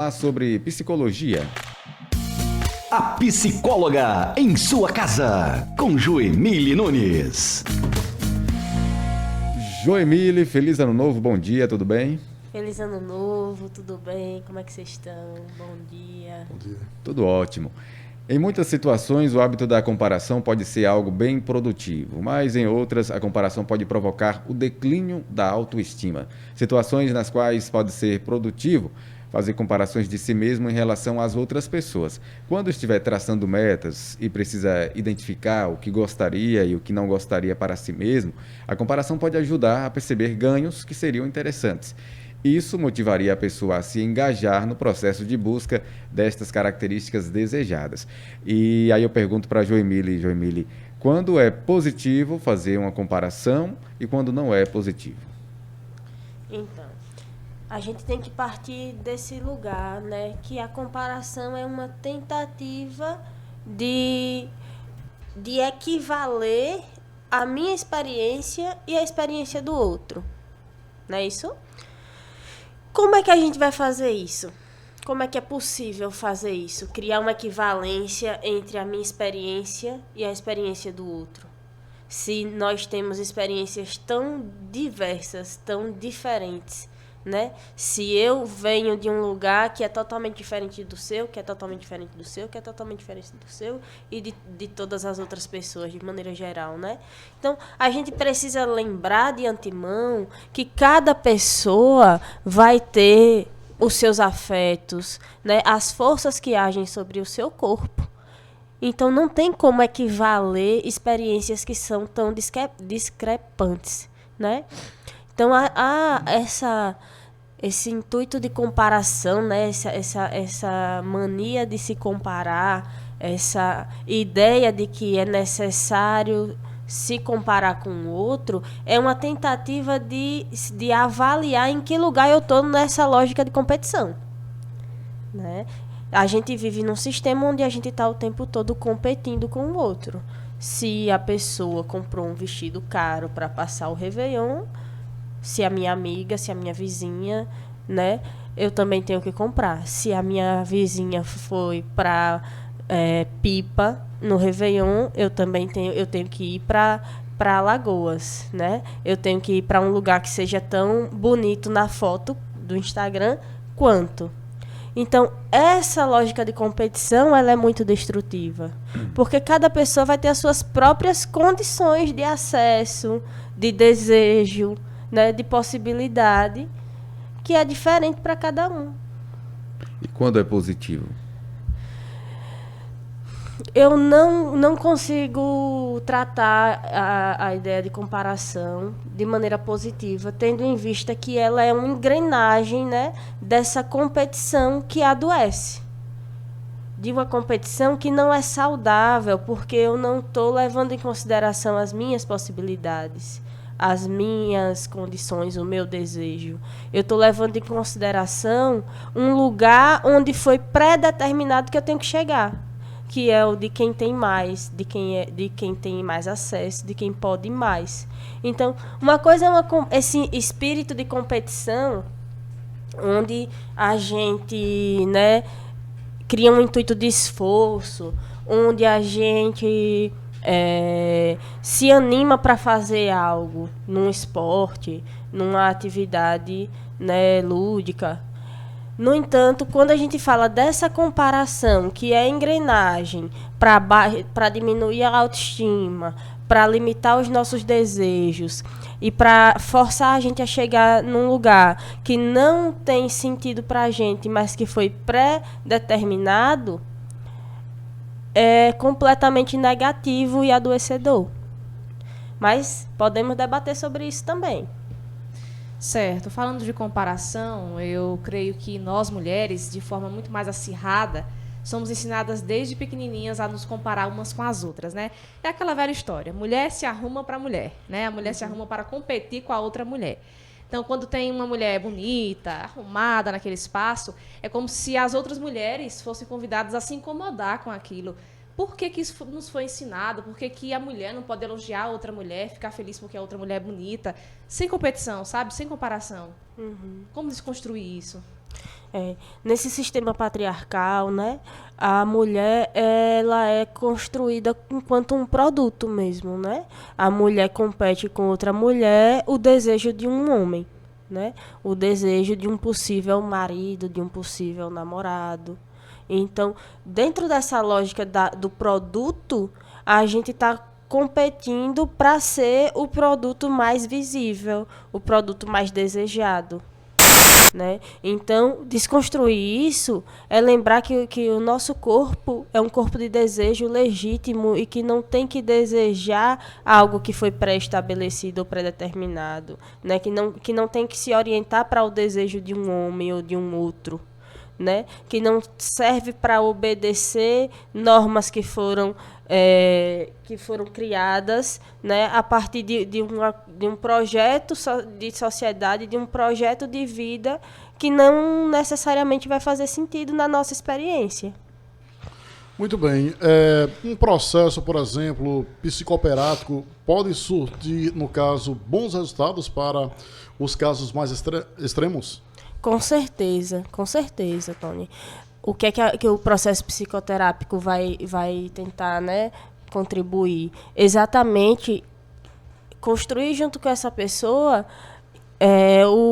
Falar sobre psicologia. A psicóloga em sua casa, com Joemile Nunes. Joemile, feliz ano novo, bom dia, tudo bem? Feliz ano novo, tudo bem? Como é que vocês estão? Bom dia. Bom dia. Tudo ótimo. Em muitas situações, o hábito da comparação pode ser algo bem produtivo, mas em outras, a comparação pode provocar o declínio da autoestima. Situações nas quais pode ser produtivo fazer comparações de si mesmo em relação às outras pessoas. Quando estiver traçando metas e precisa identificar o que gostaria e o que não gostaria para si mesmo, a comparação pode ajudar a perceber ganhos que seriam interessantes. Isso motivaria a pessoa a se engajar no processo de busca destas características desejadas. E aí eu pergunto para Joemile, quando é positivo fazer uma comparação e quando não é positivo? Então, a gente tem que partir desse lugar, né? Que a comparação é uma tentativa de equivaler a minha experiência e a experiência do outro. Não é isso? Como é que a gente vai fazer isso? Como é que é possível fazer isso? Criar uma equivalência entre a minha experiência e a experiência do outro. Se nós temos experiências tão diversas, tão diferentes, né? Se eu venho de um lugar que é totalmente diferente do seu, que é totalmente diferente do seu, que é totalmente diferente do seu e de todas as outras pessoas, de maneira geral, né? Então, a gente precisa lembrar de antemão que cada pessoa vai ter os seus afetos, né? As forças que agem sobre o seu corpo. Então, não tem como equivaler experiências que são tão discrepantes, né? Então, esse intuito de comparação, né? Essa mania de se comparar, essa ideia de que é necessário se comparar com o outro, é uma tentativa de avaliar em que lugar eu estou nessa lógica de competição, né? A gente vive num sistema onde a gente está o tempo todo competindo com o outro. Se a pessoa comprou um vestido caro para passar o Réveillon, se a minha amiga, se a minha vizinha, né, eu também tenho que comprar. Se a minha vizinha foi para Pipa no Réveillon, eu tenho que ir para Alagoas, né? Eu tenho que ir para um lugar que seja tão bonito na foto do Instagram quanto. Então, essa lógica de competição, ela é muito destrutiva, porque cada pessoa vai ter as suas próprias condições de acesso, de desejo, né, de possibilidade, que é diferente para cada um. E quando é positivo? Eu não consigo tratar a ideia de comparação de maneira positiva, tendo em vista que ela é uma engrenagem, né, dessa competição que adoece. De uma competição que não é saudável, porque eu não estou levando em consideração as minhas possibilidades, as minhas condições, o meu desejo. Eu estou levando em consideração um lugar onde foi pré-determinado que eu tenho que chegar, que é o de quem tem mais, de quem tem mais acesso, de quem pode mais. Então, uma coisa é esse espírito de competição, onde a gente, né, cria um intuito de esforço, onde a gente se anima para fazer algo num esporte, numa atividade, né, lúdica. No entanto, quando a gente fala dessa comparação, que é engrenagem para diminuir a autoestima, para limitar os nossos desejos e para forçar a gente a chegar num lugar que não tem sentido para a gente, mas que foi pré-determinado, é completamente negativo e adoecedor. Mas podemos debater sobre isso também. Certo. Falando de comparação, eu creio que nós, mulheres, de forma muito mais acirrada, somos ensinadas desde pequenininhas a nos comparar umas com as outras, né? É aquela velha história. Mulher se arruma para mulher, né? A mulher se arruma para competir com a outra mulher. Então, quando tem uma mulher bonita, arrumada naquele espaço, é como se as outras mulheres fossem convidadas a se incomodar com aquilo. Por que que isso nos foi ensinado? Por que que a mulher não pode elogiar a outra mulher, ficar feliz porque a outra mulher é bonita? Sem competição, sabe? Sem comparação. Como desconstruir isso? Nesse sistema patriarcal, né, a mulher ela é construída enquanto um produto mesmo, né? A mulher compete com outra mulher o desejo de um homem, né? O desejo de um possível marido, de um possível namorado. Então, dentro dessa lógica do produto, a gente está competindo para ser o produto mais visível, o produto mais desejado. Né? Então, desconstruir isso é lembrar que o nosso corpo é um corpo de desejo legítimo e que não tem que desejar algo que foi pré-estabelecido ou pré-determinado, né? Que não tem que se orientar para o desejo de um homem ou de um outro. Né? Que não serve para obedecer normas que foram criadas, né? A partir de um projeto de sociedade, de um projeto de vida que não necessariamente vai fazer sentido na nossa experiência. Muito bem. Um processo, por exemplo, psicoperático pode surtir, no caso, bons resultados para os casos mais extremos? Com certeza, Tony. O que é que o processo psicoterápico vai tentar, né, contribuir? Exatamente construir junto com essa pessoa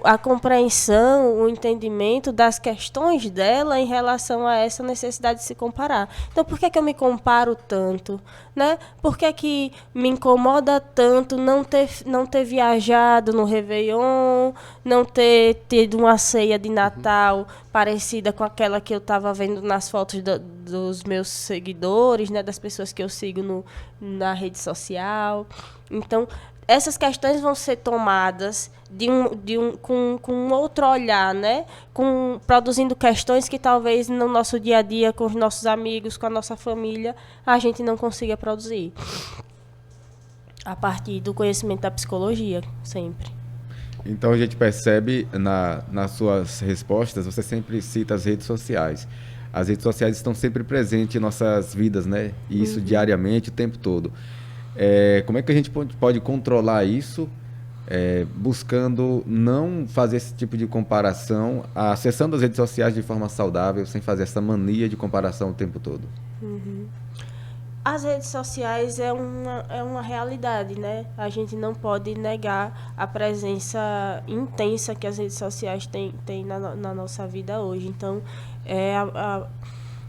a compreensão, o entendimento das questões dela em relação a essa necessidade de se comparar. Então, por que eu me comparo tanto? Né? Por que me incomoda tanto não ter viajado no Réveillon, não ter tido uma ceia de Natal parecida com aquela que eu estava vendo nas fotos dos meus seguidores, né? Das pessoas que eu sigo na rede social? Então, essas questões vão ser tomadas com um outro olhar, né? Produzindo questões que talvez no nosso dia a dia, com os nossos amigos, com a nossa família, a gente não consiga produzir. A partir do conhecimento da psicologia, sempre. Então a gente percebe nas suas respostas, você sempre cita as redes sociais. As redes sociais estão sempre presentes em nossas vidas, né? E isso diariamente, o tempo todo. Como é que a gente pode controlar isso, buscando não fazer esse tipo de comparação, acessando as redes sociais de forma saudável, sem fazer essa mania de comparação o tempo todo? As redes sociais é uma realidade, né? A gente não pode negar a presença intensa que as redes sociais têm na nossa vida hoje. Então,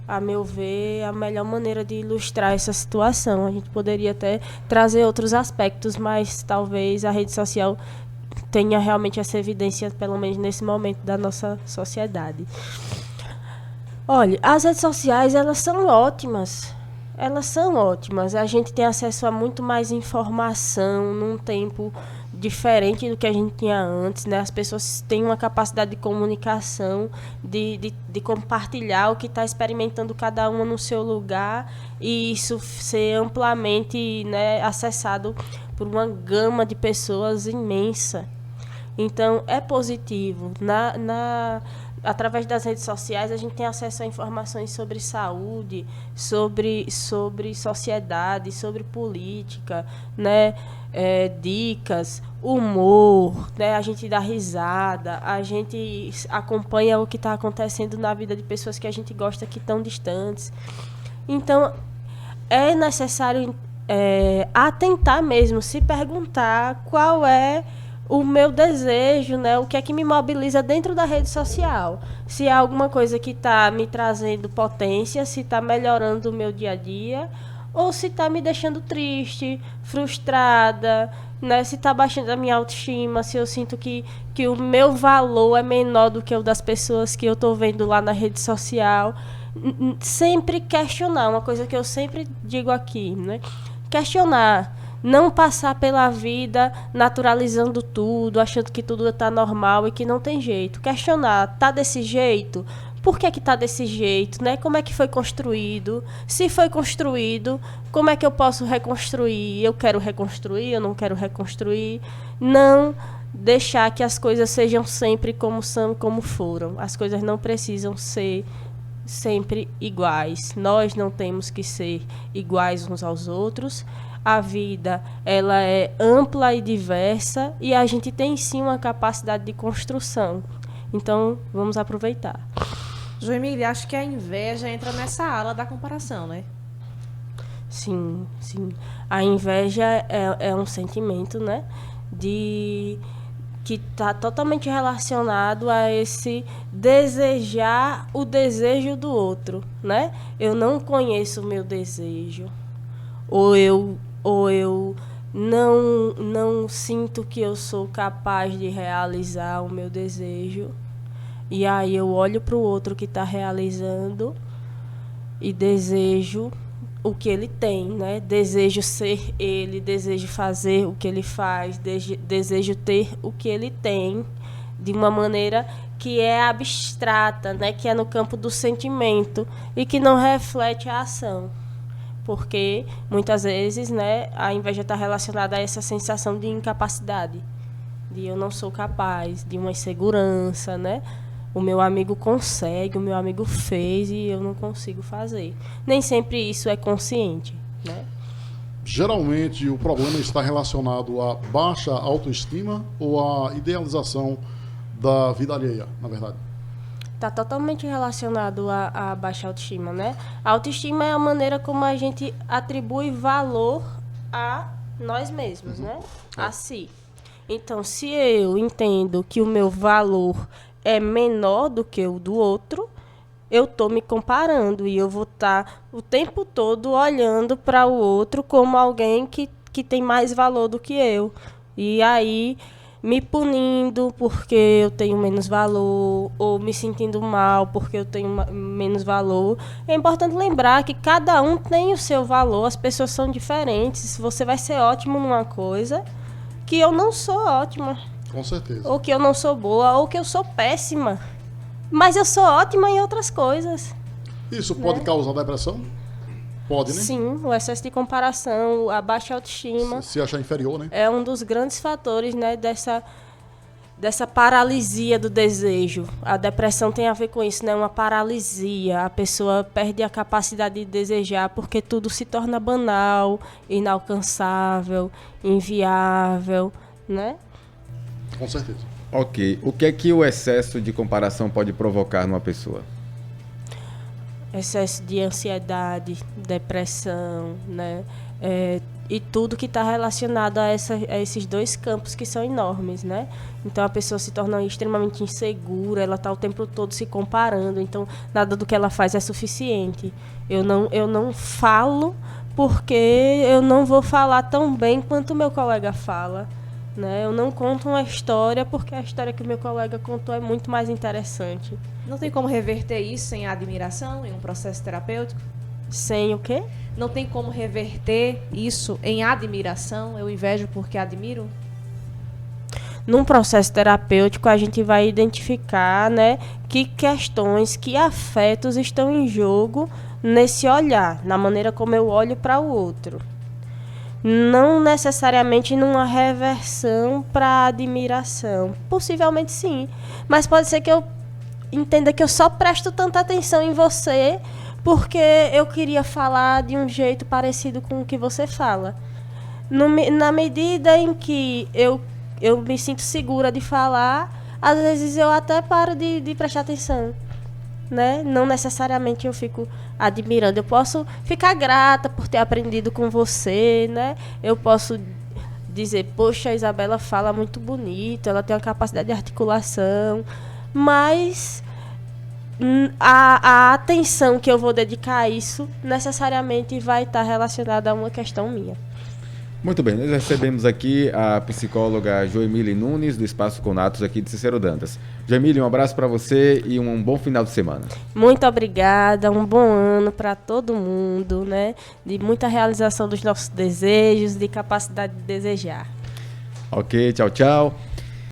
a meu ver, a melhor maneira de ilustrar essa situação. A gente poderia até trazer outros aspectos, mas talvez a rede social tenha realmente essa evidência, pelo menos nesse momento da nossa sociedade. Olha, as redes sociais, elas são ótimas. A gente tem acesso a muito mais informação num tempo diferente do que a gente tinha antes, né? As pessoas têm uma capacidade de comunicação, de compartilhar o que está experimentando cada uma no seu lugar, e isso ser amplamente, né, acessado por uma gama de pessoas imensa. Então, é positivo. Através das redes sociais, a gente tem acesso a informações sobre saúde, sobre sociedade, sobre política, né? Dicas, humor, né? A gente dá risada, a gente acompanha o que está acontecendo na vida de pessoas que a gente gosta, que estão distantes. Então, é necessário atentar mesmo, se perguntar qual é o meu desejo, né? O que é que me mobiliza dentro da rede social. Se é alguma coisa que está me trazendo potência, se está melhorando o meu dia a dia, ou se está me deixando triste, frustrada, né? Se está baixando a minha autoestima, se eu sinto que o meu valor é menor do que o das pessoas que eu estou vendo lá na rede social. Sempre questionar, uma coisa que eu sempre digo aqui, né? Questionar. Não passar pela vida naturalizando tudo, achando que tudo está normal e que não tem jeito. Questionar, tá desse jeito? Por que está desse jeito? Né? Como é que foi construído? Se foi construído, como é que eu posso reconstruir? Eu quero reconstruir, eu não quero reconstruir. Não deixar que as coisas sejam sempre como são, como foram. As coisas não precisam ser sempre iguais. Nós não temos que ser iguais uns aos outros. A vida, ela é ampla e diversa, e a gente tem sim uma capacidade de construção. Então, vamos aproveitar. Joemília, acho que a inveja entra nessa ala da comparação, né? Sim, sim. A inveja é um sentimento, né? Que está totalmente relacionado a esse desejar o desejo do outro, né? Eu não conheço o meu desejo. Ou eu não sinto que eu sou capaz de realizar o meu desejo. E aí eu olho para o outro que está realizando e desejo o que ele tem, né? Desejo ser ele, desejo fazer o que ele faz, desejo ter o que ele tem, de uma maneira que é abstrata, né? Que é no campo do sentimento e que não reflete a ação. Porque muitas vezes, né, a inveja está relacionada a essa sensação de incapacidade, de eu não sou capaz, de uma insegurança, né? O meu amigo consegue, o meu amigo fez e eu não consigo fazer. Nem sempre isso é consciente, né? Geralmente o problema está relacionado à baixa autoestima ou à idealização da vida alheia, na verdade? Está totalmente relacionado à baixa autoestima, né? A autoestima é a maneira como a gente atribui valor a nós mesmos, né? A si. Então, se eu entendo que o meu valor é menor do que o do outro, eu estou me comparando e eu vou estar o tempo todo olhando para o outro como alguém que tem mais valor do que eu. E aí me punindo porque eu tenho menos valor ou me sentindo mal porque eu tenho menos valor. É importante lembrar que cada um tem o seu valor, as pessoas são diferentes. Você vai ser ótimo numa coisa que eu não sou ótima. Com certeza. Ou que eu não sou boa, ou que eu sou péssima. Mas eu sou ótima em outras coisas. Isso pode causar depressão? Pode, né? Sim, o excesso de comparação, a baixa autoestima. Se achar inferior, né? É um dos grandes fatores, né, dessa paralisia do desejo. A depressão tem a ver com isso, né? Uma paralisia. A pessoa perde a capacidade de desejar porque tudo se torna banal, inalcançável, inviável, né? Com certeza. Ok. O que é que o excesso de comparação pode provocar numa pessoa? Excesso de ansiedade, depressão, né? E tudo que está relacionado a esses dois campos que são enormes, né? Então a pessoa se torna extremamente insegura, ela está o tempo todo se comparando, então nada do que ela faz é suficiente. Eu não falo porque eu não vou falar tão bem quanto o meu colega fala. Né? Eu não conto uma história porque a história que o meu colega contou é muito mais interessante. Não tem como reverter isso sem admiração, em um processo terapêutico? Sem o quê? Não tem como reverter isso em admiração? Eu invejo porque admiro? Num processo terapêutico, a gente vai identificar, né, que questões, que afetos estão em jogo nesse olhar, na maneira como eu olho para o outro. Não necessariamente numa reversão para admiração. Possivelmente sim. Mas pode ser que eu entenda que eu só presto tanta atenção em você porque eu queria falar de um jeito parecido com o que você fala. Na medida em que eu me sinto segura de falar, às vezes eu até paro de prestar atenção. Né? Não necessariamente eu fico admirando. Eu posso ficar grata por ter aprendido com você, né? Eu posso dizer, poxa, a Isabela fala muito bonito, ela tem uma capacidade de articulação, mas a atenção que eu vou dedicar a isso necessariamente vai estar relacionada a uma questão minha. Muito bem, nós recebemos aqui a psicóloga Joemília Nunes, do Espaço Conatos, aqui de Cícero Dantas. Joemília, um abraço para você e um bom final de semana. Muito obrigada, um bom ano para todo mundo, né? De muita realização dos nossos desejos, de capacidade de desejar. Ok, tchau, tchau.